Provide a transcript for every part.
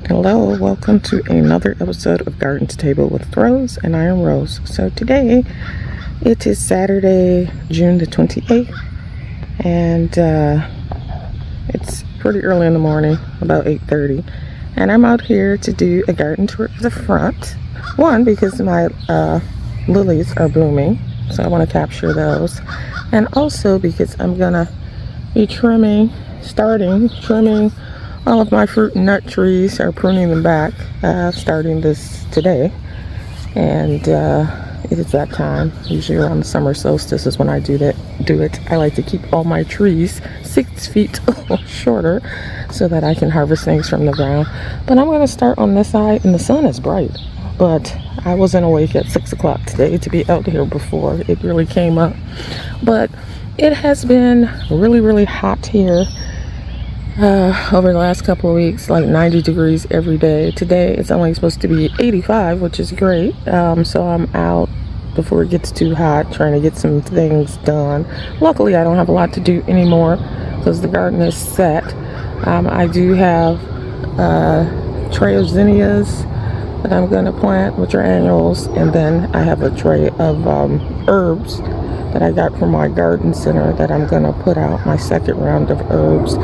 Hello, welcome to another episode of Garden to Table with Rose, and I am Rose. So today, it is Saturday, June the 28th, and it's pretty early in the morning, about 8:30, and I'm out here to do a garden tour of the front. One, because my lilies are blooming, so I want to capture those, and also because I'm gonna be trimming all of my fruit and nut trees, or pruning them back, starting this today. And it is that time. Usually around the summer solstice is when I do it. I like to keep all my trees 6 feet shorter so that I can harvest things from the ground. But I'm going to start on this side, and the sun is bright. But I wasn't awake at 6 o'clock today to be out here before it really came up. But it has been really, really hot here. Over the last couple of weeks, like 90 degrees every day. Today it's only supposed to be 85, which is great. So I'm out before it gets too hot, trying to get some things done. Luckily, I don't have a lot to do anymore because the garden is set. I do have tray of zinnias that I'm going to plant, which are annuals, and then I have a tray of herbs that I got from my garden center that I'm going to put out, my second round of herbs.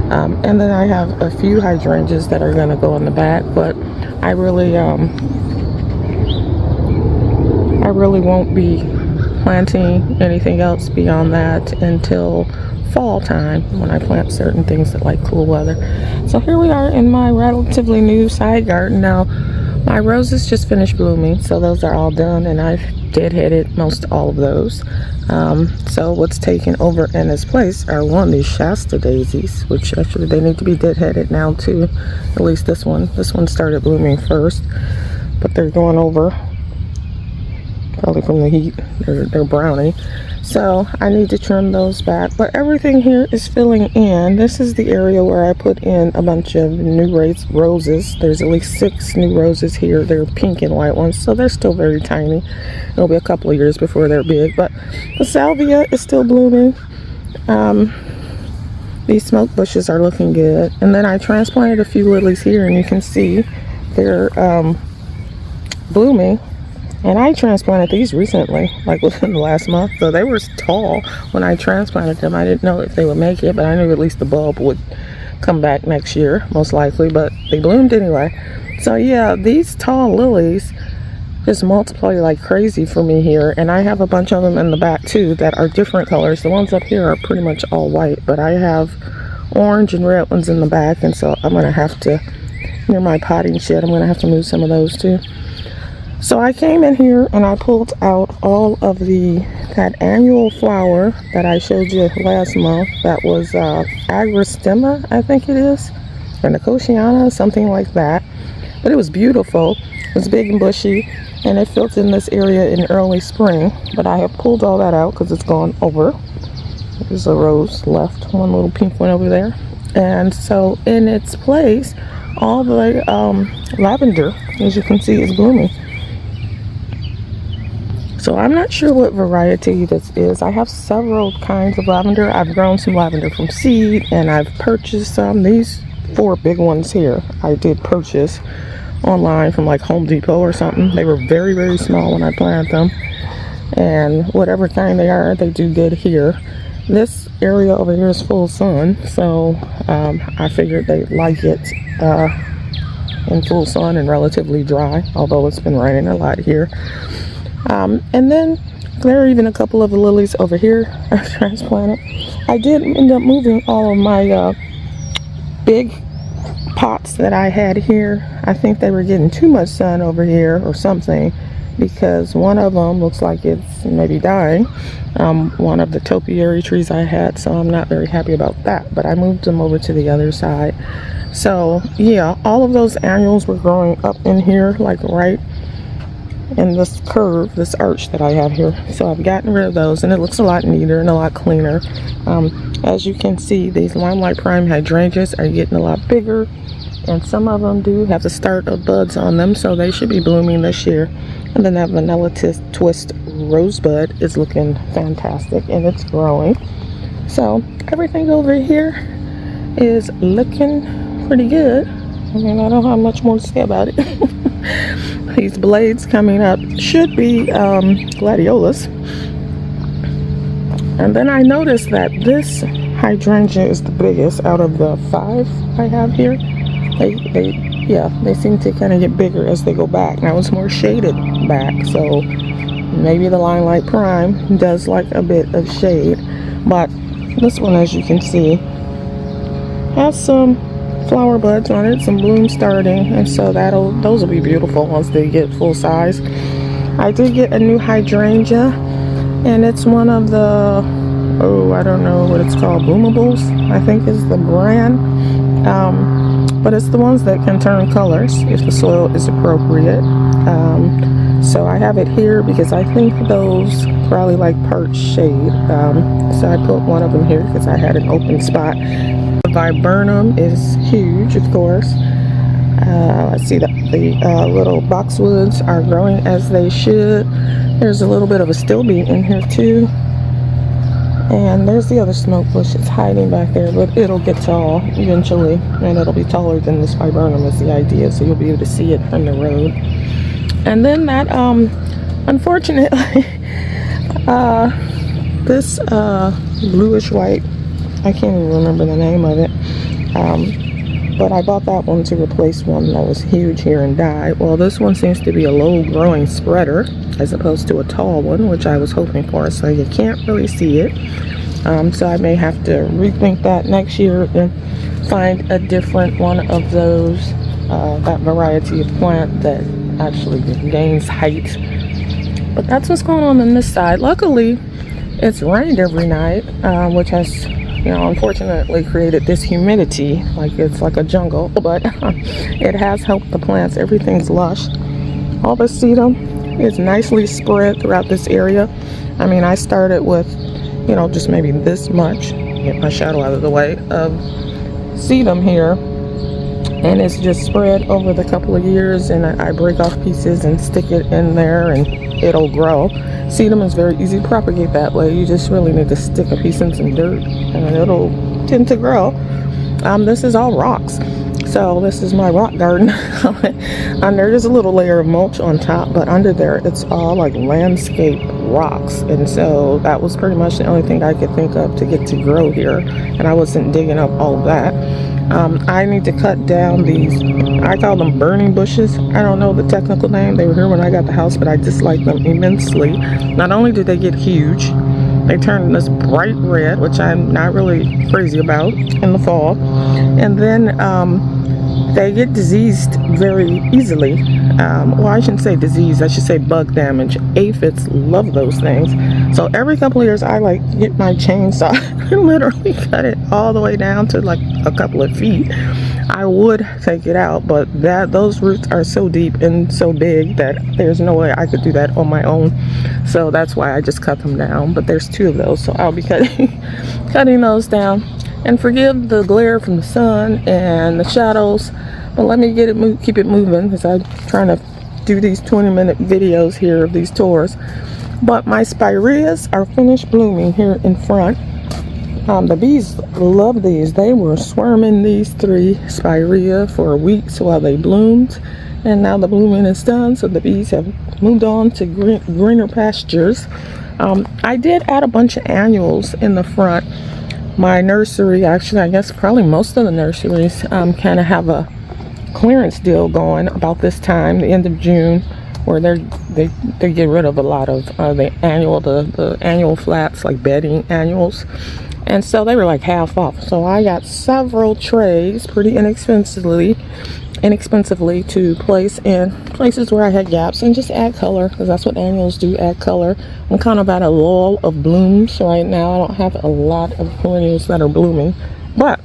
And then I have a few hydrangeas that are going to go in the back, but I really won't be planting anything else beyond that until fall time, when I plant certain things that like cool weather. So here we are in my relatively new side garden. Now my roses just finished blooming, so those are all done, and I've deadheaded most all of those. So what's taken over in its place are one of these Shasta daisies, which actually they need to be deadheaded now too. At least this one. This one started blooming first, but they're going over, probably from the heat. They're browning. So I need to trim those back, but everything here is filling in. This is the area where I put in a bunch of new roses. There's at least 6 new roses here. They're pink and white ones, so they're still very tiny. It'll be a couple of years before they're big, but the salvia is still blooming. These smoke bushes are looking good, and then I transplanted a few lilies here, and you can see they're blooming. And I transplanted these recently, like within the last month. So they were tall when I transplanted them. I didn't know if they would make it, but I knew at least the bulb would come back next year, most likely. But they bloomed anyway. So yeah, these tall lilies just multiply like crazy for me here. And I have a bunch of them in the back too that are different colors. The ones up here are pretty much all white, but I have orange and red ones in the back. And so I'm going to have to, near my potting shed, I'm going to have to move some of those too. So I came in here and I pulled out all of that annual flower that I showed you last month. That was agrostemma, I think it is, or nicotiana, something like that. But it was beautiful. It was big and bushy, and it filled in this area in early spring. But I have pulled all that out because it's gone over. There's a rose left, one little pink one over there. And so in its place, all the lavender, as you can see, is blooming. So I'm not sure what variety this is. I have several kinds of lavender. I've grown some lavender from seed, and I've purchased some. These 4 big ones here I did purchase online from like Home Depot or something. They were very, very small when I planted them, and whatever kind they are, they do good here. This area over here is full sun, so I figured they'd like it in full sun and relatively dry, although it's been raining a lot here. And then there are even a couple of the lilies over here I transplanted. I did end up moving all of my big pots that I had here. I think they were getting too much sun over here or something, because one of them looks like it's maybe dying. One of the topiary trees I had, so I'm not very happy about that, but I moved them over to the other side. So yeah, all of those annuals were growing up in here, like right in this curve, this arch that I have here. So I've gotten rid of those, and it looks a lot neater and a lot cleaner. As you can see, these Limelight Prime hydrangeas are getting a lot bigger, and some of them do have the start of buds on them, so they should be blooming this year. And then that Vanilla Twist rosebud is looking fantastic, and it's growing. So everything over here is looking pretty good. I mean, I don't have much more to say about it. These blades coming up should be gladiolas. And then I noticed that this hydrangea is the biggest out of the 5 I have here. They seem to kind of get bigger as they go back. Now it's more shaded back, so maybe the Limelight Prime does like a bit of shade. But this one, as you can see, has some flower buds on it, some blooms starting, and so those will be beautiful once they get full size. I did get a new hydrangea, and it's one of the, I don't know what it's called, Bloomables, I think is the brand. But it's the ones that can turn colors if the soil is appropriate. So I have it here because I think those probably like perch shade. So I put one of them here because I had an open spot. The viburnum is huge, of course. Let's see, the little boxwoods are growing as they should. There's a little bit of a stilby in here too. And there's the other smoke bush. It's hiding back there, but it'll get tall eventually, and it'll be taller than this viburnum is the idea, so you'll be able to see it from the road. And then that, unfortunately, this bluish white, I can't even remember the name of it, but I bought that one to replace one that was huge here and died. Well, this one seems to be a low-growing spreader as opposed to a tall one, which I was hoping for, so you can't really see it. So I may have to rethink that next year and find a different one of those, that variety of plant that actually gains height. But that's what's going on this side. Luckily, it's rained every night, which has, unfortunately created this humidity, like it's like a jungle, but it has helped the plants. Everything's lush. All the sedum is nicely spread throughout this area. I mean, I started with, just maybe this much, get my shadow out of the way, of sedum here, and it's just spread over the couple of years, and I break off pieces and stick it in there and it'll grow. Sedum is very easy to propagate that way. You just really need to stick a piece in some dirt and it'll tend to grow. This is all rocks. So this is my rock garden. Under, there's a little layer of mulch on top, but under there it's all like landscape rocks. And so that was pretty much the only thing I could think of to get to grow here. And I wasn't digging up all of that. I need to cut down these, I call them burning bushes. I don't know the technical name. They were here when I got the house, but I dislike them immensely. Not only do they get huge, they turn this bright red, which I'm not really crazy about in the fall. And then they get diseased very easily. Well, I shouldn't say disease, I should say bug damage. Aphids love those things. So every couple of years I get my chainsaw and literally cut it all the way down to like a couple of feet. I would take it out, but those roots are so deep and so big that there's no way I could do that on my own. So that's why I just cut them down. But there's 2 of those, so I'll be cutting those down. And forgive the glare from the sun and the shadows, but let me keep it moving, because I'm trying to do these 20-minute videos here of these tours. But my spireas are finished blooming here in front. The bees love these. They were swarming these 3 spirea for weeks while they bloomed, and now the blooming is done, so the bees have moved on to greener pastures. I did add a bunch of annuals in the front. My nursery, actually, I guess probably most of the nurseries kind of have a clearance deal going about this time, the end of June, where they get rid of a lot of the annual flats, like bedding annuals. And so they were like half off. So I got several trays pretty inexpensively to place in places where I had gaps and just add color, because that's what annuals do, add color. I'm kind of at a lull of blooms right now. I don't have a lot of perennials that are blooming, but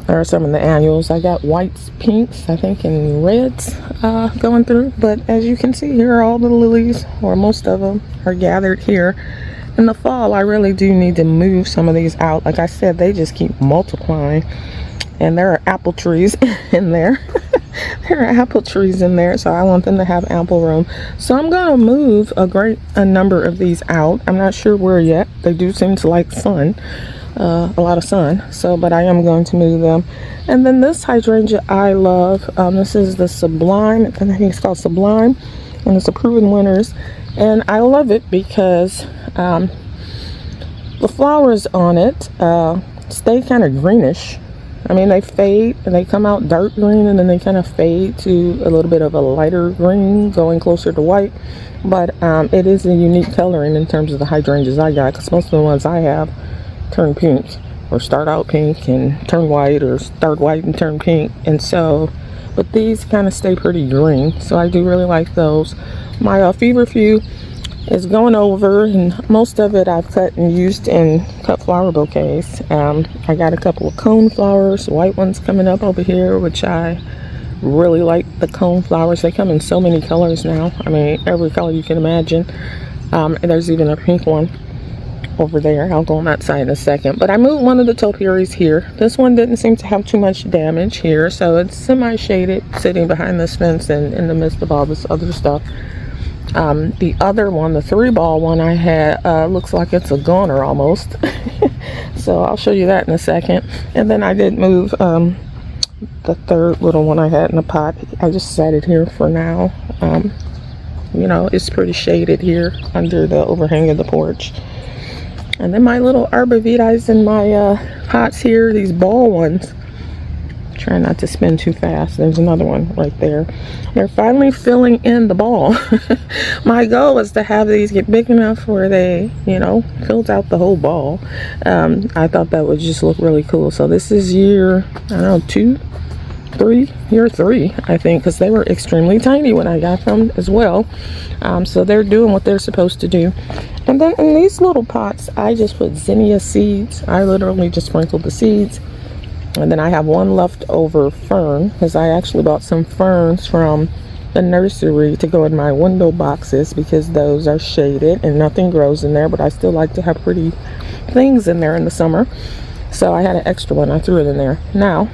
there are some of the annuals. I got whites, pinks, I think, and reds going through. But as you can see here, all the lilies, or most of them, are gathered here. In the fall, I really do need to move some of these out. Like I said, they just keep multiplying. And there are apple trees in there. There are apple trees in there, so I want them to have ample room. So I'm going to move a number of these out. I'm not sure where yet. They do seem to like sun. a lot of sun. So, but I am going to move them. And then this hydrangea I love. This is the Sublime. I think it's called Sublime, and it's a Proven Winners. And I love it because the flowers on it stay kind of greenish. I mean, they fade and they come out dark green, and then they kind of fade to a little bit of a lighter green, going closer to white. But it is a unique coloring in terms of the hydrangeas I got, because most of the ones I have turn pink, or start out pink and turn white, or start white and turn pink. And so, but these kind of stay pretty green, so I do really like those. My feverfew is going over, and most of it I've cut and used in cut flower bouquets. I got a couple of cone flowers, white ones coming up over here, which I really like the cone flowers. They come in so many colors now. I mean, every color you can imagine. And there's even a pink one over there. I'll go on that side in a second. But I moved one of the topiaries here. This one didn't seem to have too much damage here, so it's semi-shaded, sitting behind this fence and in the midst of all this other stuff. The other one, the 3-ball one I had, looks like it's a goner almost. So I'll show you that in a second. And then I did move the third little one I had in a pot. I just set it here for now. You know, it's pretty shaded here under the overhang of the porch. And then my little arborvitaes in my pots here, these ball ones. Try not to spin too fast. There's another one right there. They're finally filling in the ball. My goal was to have these get big enough where they, you know, filled out the whole ball. I thought that would just look really cool. So this is year, I don't know, year 3, I think, because they were extremely tiny when I got them as well. So they're doing what they're supposed to do. And then in these little pots, I just put zinnia seeds. I literally just sprinkled the seeds. And then I have one leftover fern, because I actually bought some ferns from the nursery to go in my window boxes, because those are shaded and nothing grows in there, but I still like to have pretty things in there in the summer. So I had an extra one. I threw it in there. Now,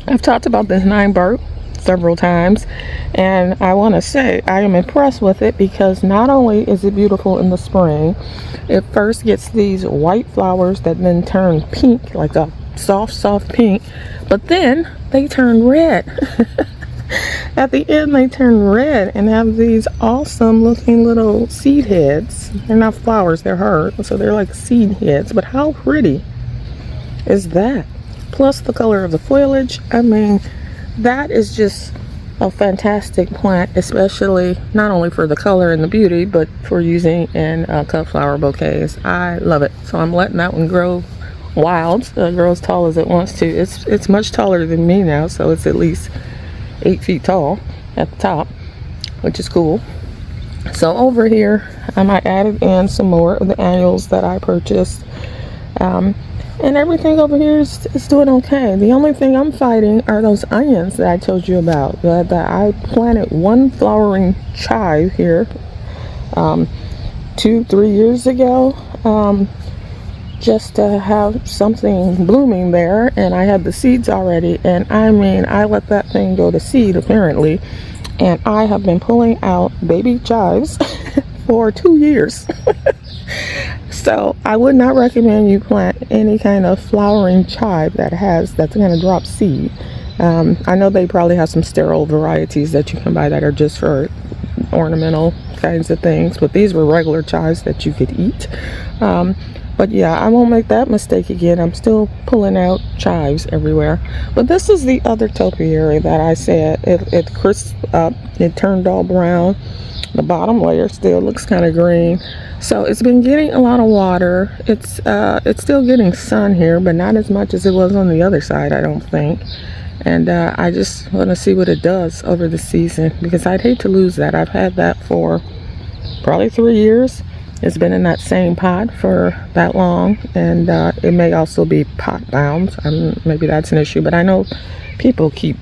I've talked about this 9-bark several times, and I want to say I am impressed with it, because not only is it beautiful in the spring, it first gets these white flowers that then turn pink, like a soft pink, but then they turn red. At the end they turn red and have these awesome looking little seed heads. They're not flowers, they're hearts, so they're like seed heads. But how pretty is that? Plus the color of the foliage. I mean, that is just a fantastic plant, especially not only for the color and the beauty, but for using in cut flower bouquets. I love it. So I'm letting that one grow wild, grow as tall as it wants to. It's much taller than me now, so it's at least 8 feet tall at the top, which is cool. So over here, I added in some more of the annuals that I purchased, and everything over here is doing okay. The only thing I'm fighting are those onions that I told you about. That I planted one flowering chive here 2-3 years ago, just to have something blooming there, and I had the seeds already, and I mean, I let that thing go to seed apparently, and I have been pulling out baby chives for 2 years. So I would not recommend you plant any kind of flowering chive that's going to drop seed. I know they probably have some sterile varieties that you can buy that are just for ornamental kinds of things, but these were regular chives that you could eat. But yeah, I won't make that mistake again. I'm still pulling out chives everywhere. But this is the other topiary that I said it crisped up. It turned all brown. The bottom layer still looks kind of green. So it's been getting a lot of water. It's still getting sun here, but not as much as it was on the other side, I don't think. And I just want to see what it does over the season, because I'd hate to lose that. I've had that for probably 3 years. It's been in that same pot for that long, and it may also be pot bound. Maybe that's an issue, but I know people keep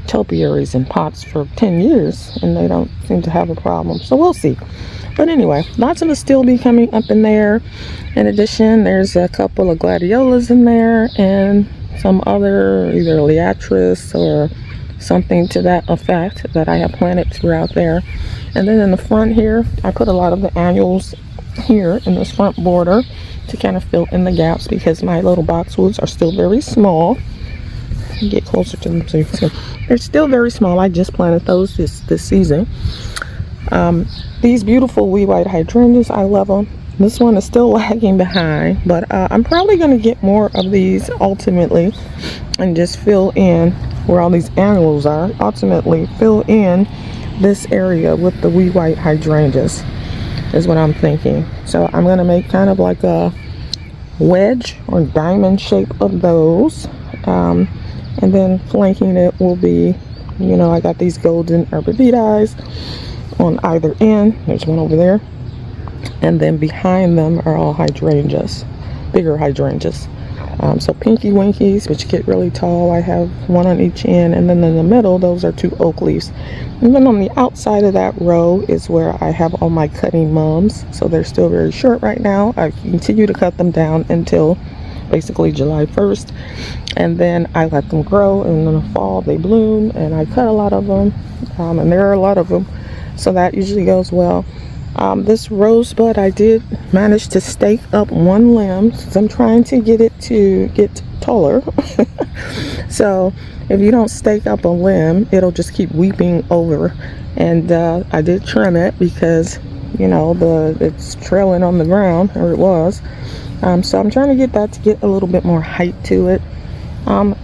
topiaries in pots for 10 years and they don't seem to have a problem, so we'll see. But anyway, lots of still be coming up in there. In addition, there's a couple of gladiolas in there and some other either liatris or something to that effect that I have planted throughout there. And then in the front here, I put a lot of the annuals here in this front border. to kind of fill in the gaps because my little boxwoods are still very small. Get closer to them so you can see. They're still very small. I just planted those this season. These beautiful wee white hydrangeas, I love them. This one is still lagging behind, but I'm probably going to get more of these ultimately and just fill in where all these annuals are. Ultimately fill in this area with the wee white hydrangeas is what I'm thinking. So I'm going to make kind of like a wedge or diamond shape of those, and then flanking it will be, you know, I got these golden arborvitaes on either end. There's one over there, and then behind them are all hydrangeas, bigger hydrangeas. So pinky winkies, which get really tall, I have one on each end, and then in the middle those are 2 oak leaves. And then on the outside of that row is where I have all my cutting mums, so they're still very short right now. I continue to cut them down until basically July 1st, and then I let them grow, and in the fall they bloom, and I cut a lot of them, and there are a lot of them, so that usually goes well. This rosebud, I did manage to stake up one limb since I'm trying to get it to get taller. So if you don't stake up a limb, it'll just keep weeping over. And I did trim it because, you know, it's trailing on the ground, or it was. So I'm trying to get that to get a little bit more height to it.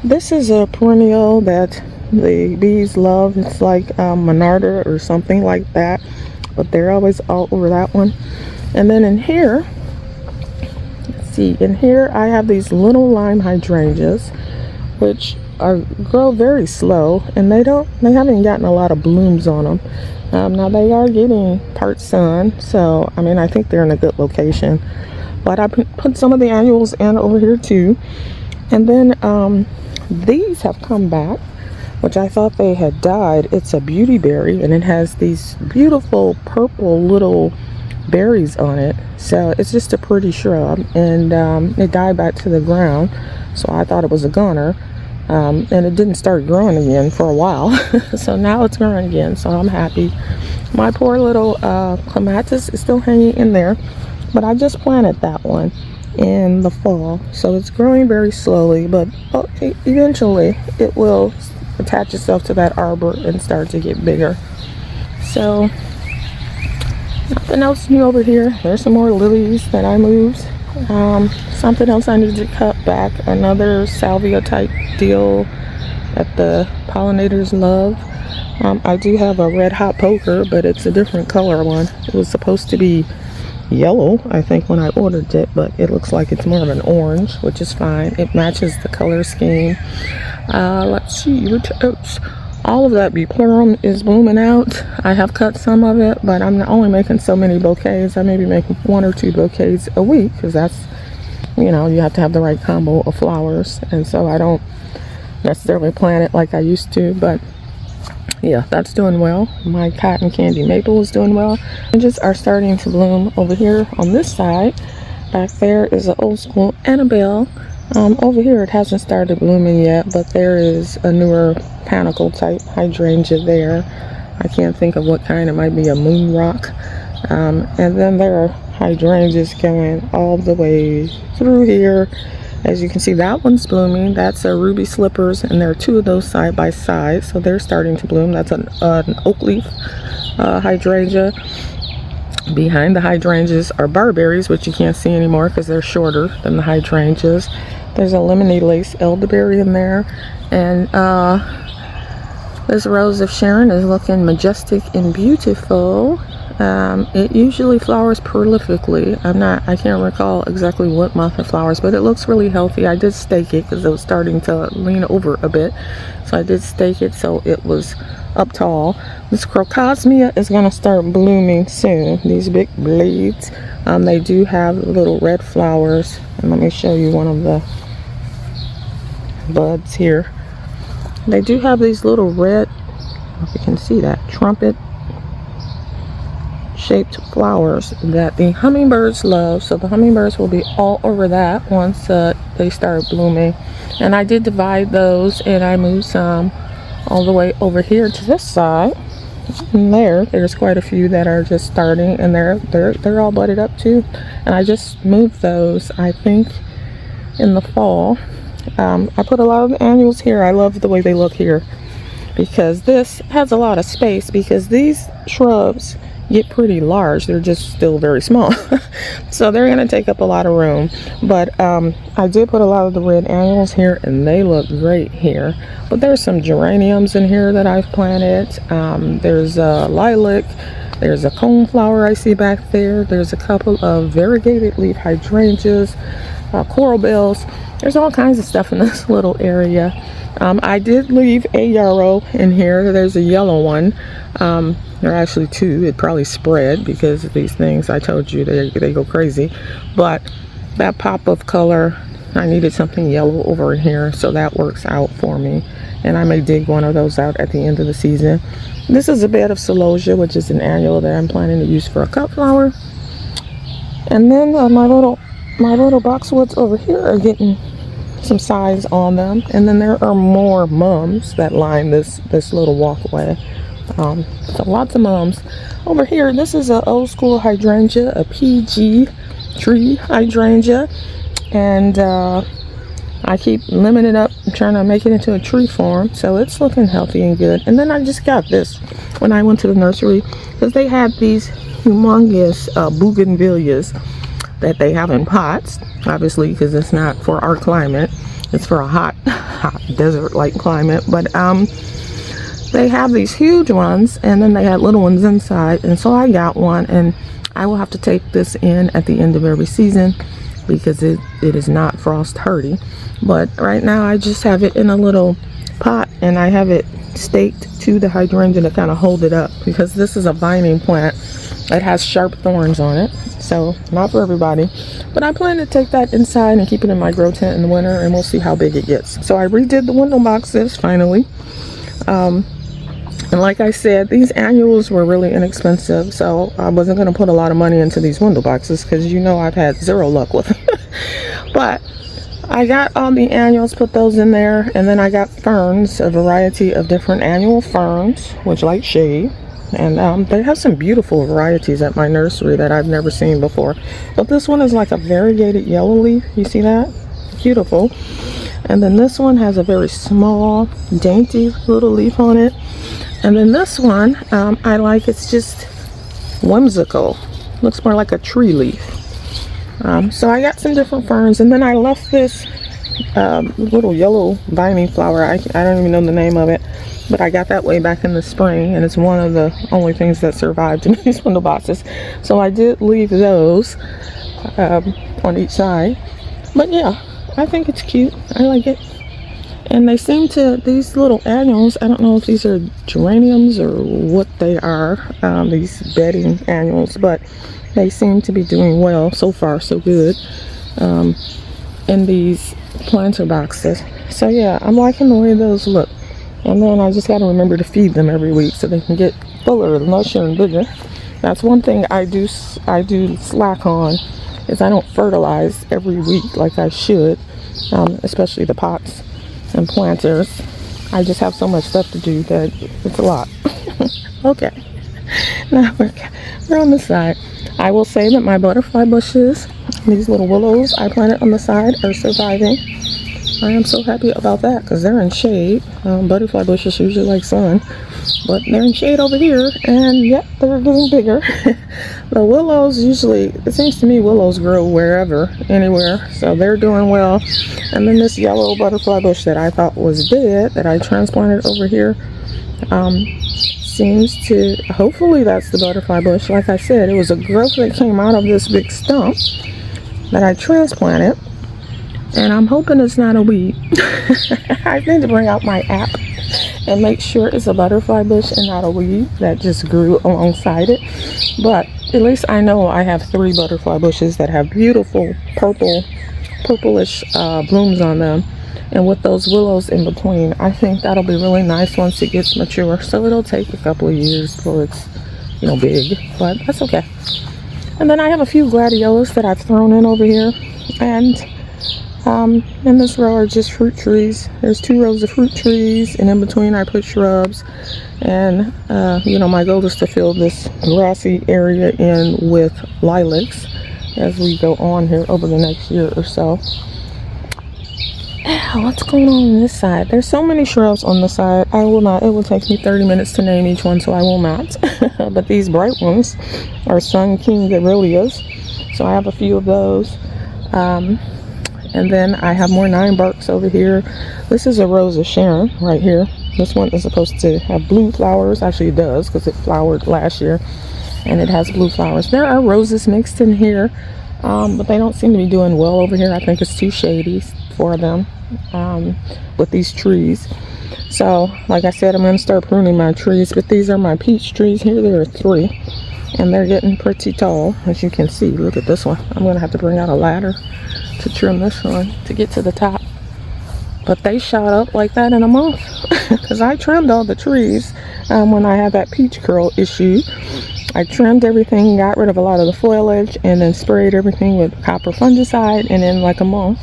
This is a perennial that the bees love. It's like Monarda or something like that, but they're always all over that one. And then in here, let's see, in here I have these little lime hydrangeas, which grow very slow, and they haven't gotten a lot of blooms on them. Now they are getting part sun, so I mean I think they're in a good location. But I put some of the annuals in over here too. And then these have come back, which I thought they had died. It's a beauty berry, and it has these beautiful purple little berries on it. So it's just a pretty shrub, and it died back to the ground, so I thought it was a goner. And it didn't start growing again for a while. So now it's growing again, so I'm happy. My poor little clematis is still hanging in there, but I just planted that one in the fall, so it's growing very slowly, but eventually it will attach itself to that arbor and start to get bigger. So nothing else new over here. There's some more lilies that I moved. Something else I need to cut back, another salvia type deal that the pollinators love. I do have a red hot poker, but it's a different color one. It was supposed to be yellow, I think, when I ordered it, but it looks like it's more of an orange, which is fine. It matches the color scheme. Let's see, oops. All of that beplorum is blooming out. I have cut some of it, but I'm only making so many bouquets. I may be making 1 or 2 bouquets a week, because that's, you know, you have to have the right combo of flowers, and so I don't necessarily plant it like I used to. But yeah, that's doing well. My cotton candy maple is doing well. Oranges are starting to bloom over here on this side. Back there is an old school Annabelle. Over here it hasn't started blooming yet, but there is a newer panicle type hydrangea there. I can't think of what kind. It might be a moon rock. And then there are hydrangeas going all the way through here. As you can see, that one's blooming. That's a ruby slippers, and there are 2 of those side by side, so they're starting to bloom. That's an oak leaf hydrangea. Behind the hydrangeas are barberries, which you can't see anymore because they're shorter than the hydrangeas. There's a lemony lace elderberry in there, and this rose of Sharon is looking majestic and beautiful. It usually flowers prolifically. I can't recall exactly what month it flowers, but it looks really healthy. I did stake it because it was starting to lean over a bit, so I did stake it so it was up tall. This crocosmia is going to start blooming soon. These big blades, they do have little red flowers, and let me show you one of the buds here. They do have these little red, I don't know if you can see that, trumpet shaped flowers that the hummingbirds love, so the hummingbirds will be all over that once they start blooming. And I did divide those, and I moved some all the way over here to this side, And there's quite a few that are just starting, and they're all budded up too. And I just moved those, I think, in the fall. I put a lot of the annuals here. I love the way they look here because this has a lot of space, because these shrubs get pretty large. They're just still very small. So they're going to take up a lot of room. But I did put a lot of the red annuals here, and they look great here. But there's some geraniums in here that I've planted. There's a lilac. There's a coneflower I see back there. There's a couple of variegated leaf hydrangeas, coral bells. There's all kinds of stuff in this little area. I did leave a yarrow in here. There's a yellow one. There are actually two. It probably spread because of these things. I told you they go crazy. But that pop of color, I needed something yellow over here, so that works out for me. And I may dig one of those out at the end of the season. This is a bed of celosia, which is an annual that I'm planning to use for a cut flower. And then my little boxwoods over here are getting some size on them. And then there are more mums that line this little walkway. So lots of mums. Over here, this is an old school hydrangea, a PG tree hydrangea. And I keep limbing it up, trying to make it into a tree form. So it's looking healthy and good. And then I just got this when I went to the nursery, because they had these humongous bougainvilleas that they have in pots, obviously, because it's not for our climate. It's for a hot desert-like climate. But they have these huge ones, and then they had little ones inside. And so I got one, and I will have to take this in at the end of every season because it is not frost hardy. But right now I just have it in a little pot, and I have it staked to the hydrangea to kind of hold it up, because this is a vining plant that has sharp thorns on it. So not for everybody, but I plan to take that inside and keep it in my grow tent in the winter, and we'll see how big it gets. So I redid the window boxes finally. And like I said, these annuals were really inexpensive, so I wasn't going to put a lot of money into these window boxes, because you know I've had zero luck with them. But I got all the annuals, put those in there, and then I got ferns, a variety of different annual ferns, which like shade. And they have some beautiful varieties at my nursery that I've never seen before. But this one is like a variegated yellow leaf. You see that? Beautiful. And then this one has a very small, dainty little leaf on it. And then this one, I like, it's just whimsical. Looks more like a tree leaf. So I got some different ferns. And then I left this little yellow vining flower. I don't even know the name of it. But I got that way back in the spring, and it's one of the only things that survived in these window boxes. So I did leave those on each side. But yeah, I think it's cute. I like it. And they seem to, these little annuals, I don't know if these are geraniums or what they are, these bedding annuals, but they seem to be doing well. So far, so good in these planter boxes. So yeah, I'm liking the way those look. And then I just got to remember to feed them every week so they can get fuller and lusher and bigger. That's one thing I do slack on, is I don't fertilize every week like I should, especially the pots and planters. I just have so much stuff to do that it's a lot. Okay, now we're on the side. I will say that my butterfly bushes, these little willows I planted on the side, are surviving. I am so happy about that, because they're in shade. Butterfly bushes usually like sun, but they're in shade over here, and yep, they're getting bigger. The willows, usually, it seems to me willows grow wherever, anywhere, so they're doing well. And then this yellow butterfly bush that I thought was dead, that I transplanted over here, seems to, hopefully that's the butterfly bush. Like I said, it was a growth that came out of this big stump that I transplanted. And I'm hoping it's not a weed. I need to bring out my app and make sure it's a butterfly bush and not a weed that just grew alongside it. But at least I know I have 3 butterfly bushes that have beautiful purplish blooms on them. And with those willows in between, I think that'll be really nice once it gets mature. So it'll take a couple of years before it's, big, but that's okay. And then I have a few gladiolus that I've thrown in over here. And And this row are just fruit trees. There's 2 rows of fruit trees, and in between I put shrubs. And you know, my goal is to fill this grassy area in with lilacs as we go on here over the next year or so. What's going on this side? There's so many shrubs on the side. I will not, it will take me 30 minutes to name each one, so I will not. But these bright ones are Sun King Arilias, so I have a few of those. And then I have more 9 barks over here. This is a Rose of Sharon right here. This one is supposed to have blue flowers. Actually, it does, because it flowered last year, and it has blue flowers. There are roses mixed in here, but they don't seem to be doing well over here. I think it's too shady for them with these trees. So, like I said, I'm going to start pruning my trees, but these are my peach trees here. There are 3, and they're getting pretty tall, as you can see. Look at this one. I'm going to have to bring out a ladder to trim this one to get to the top. But they shot up like that in a month, because I trimmed all the trees when I had that peach curl issue. I trimmed everything, got rid of a lot of the foliage, and then sprayed everything with copper fungicide, and in like a month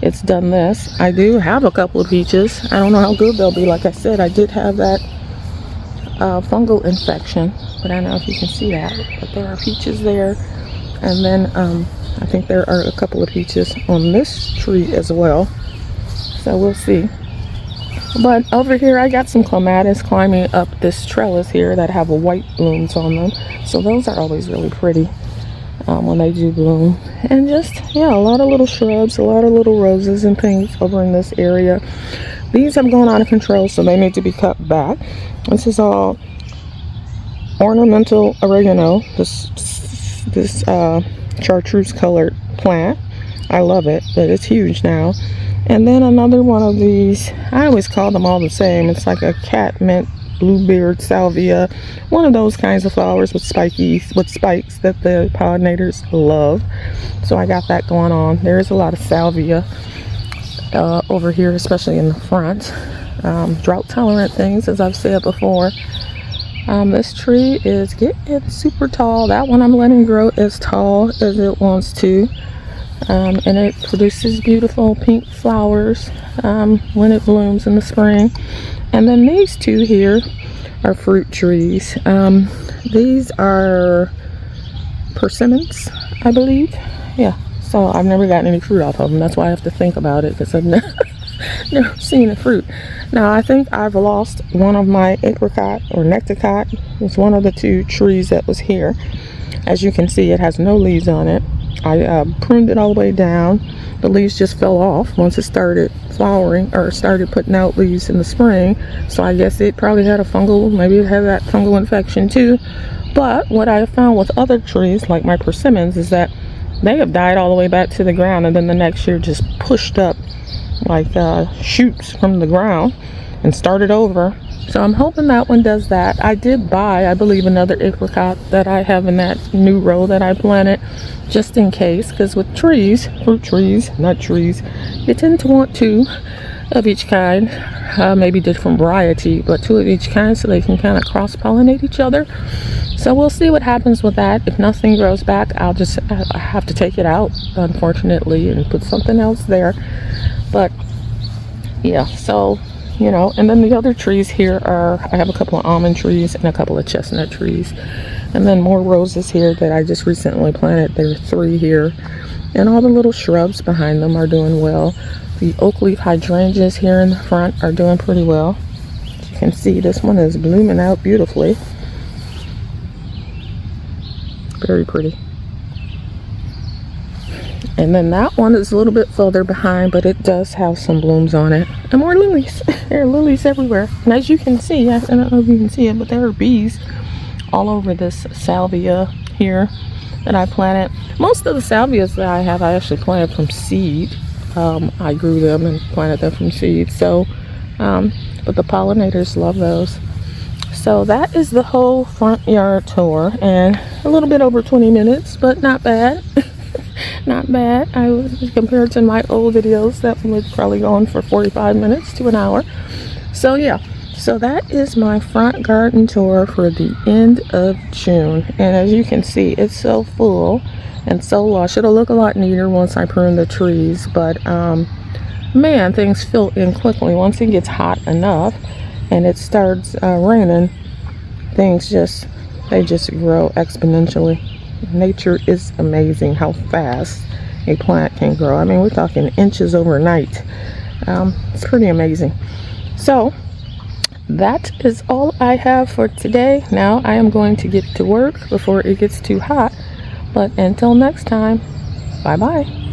it's done this. I do have a couple of peaches. I don't know how good they'll be. Like I said, I did have that fungal infection, but I don't know if you can see that, but there are peaches there. And then I think there are a couple of peaches on this tree as well, so we'll see. But over here I got some clematis climbing up this trellis here that have white blooms on them, so those are always really pretty when they do bloom. And just, yeah, a lot of little shrubs, a lot of little roses and things over in this area. These have gone out of control, so they need to be cut back. This is all ornamental oregano, this chartreuse colored plant. I love it, but it's huge now. And then another one of these, I always call them all the same. It's like a catmint bluebeard salvia, one of those kinds of flowers with spikes that the pollinators love. So I got that going on. There is a lot of salvia over here, especially in the front. Drought tolerant things, as I've said before. This tree is getting super tall. That one I'm letting grow as tall as it wants to. And it produces beautiful pink flowers when it blooms in the spring. And then these 2 here are fruit trees. These are persimmons, I believe. Yeah, so I've never gotten any fruit off of them. That's why I have to think about it, because I've never seen the fruit. Now I think I've lost one of my apricot or nectarcot. It's one of the 2 trees that was here. As you can see, it has no leaves on it. I pruned it all the way down. The leaves just fell off once it started flowering, or started putting out leaves in the spring. So I guess it probably had a fungal, maybe it had that fungal infection too. But what I have found with other trees, like my persimmons, is that they have died all the way back to the ground, and then the next year just pushed up like shoots from the ground and started over. So I'm hoping that one does that. I did buy, I believe, another apricot that I have in that new row that I planted, just in case, because with trees, fruit trees, nut trees, you tend to want 2 of each kind, maybe different variety, but 2 of each kind, so they can kind of cross-pollinate each other. So we'll see what happens with that. If nothing grows back, I have to take it out, unfortunately, and put something else there. But yeah, so, you know. And then the other trees here are, I have a couple of almond trees and a couple of chestnut trees, and then more roses here that I just recently planted. There are 3 here, and all the little shrubs behind them are doing well. The oak leaf hydrangeas here in the front are doing pretty well. As you can see, this one is blooming out beautifully. Very pretty. And then that one is a little bit further behind, but it does have some blooms on it. And more lilies. There are lilies everywhere. And as you can see, I don't know if you can see it, but there are bees all over this salvia here that I planted. Most of the salvias that I have, I actually planted from seed. I grew them and planted them from seed. So, but the pollinators love those. So that is the whole front yard tour, and a little bit over 20 minutes, but not bad. Not bad. Compared to my old videos that would probably go on for 45 minutes to an hour. So yeah, so that is my front garden tour for the end of June, and as you can see, it's so full. and so lush. It'll look a lot neater once I prune the trees, but man, things fill in quickly. Once it gets hot enough and it starts raining, things they just grow exponentially. Nature is amazing how fast a plant can grow. I mean, we're talking inches overnight. It's pretty amazing. So that is all I have for today. Now I am going to get to work before it gets too hot. But until next time, bye bye.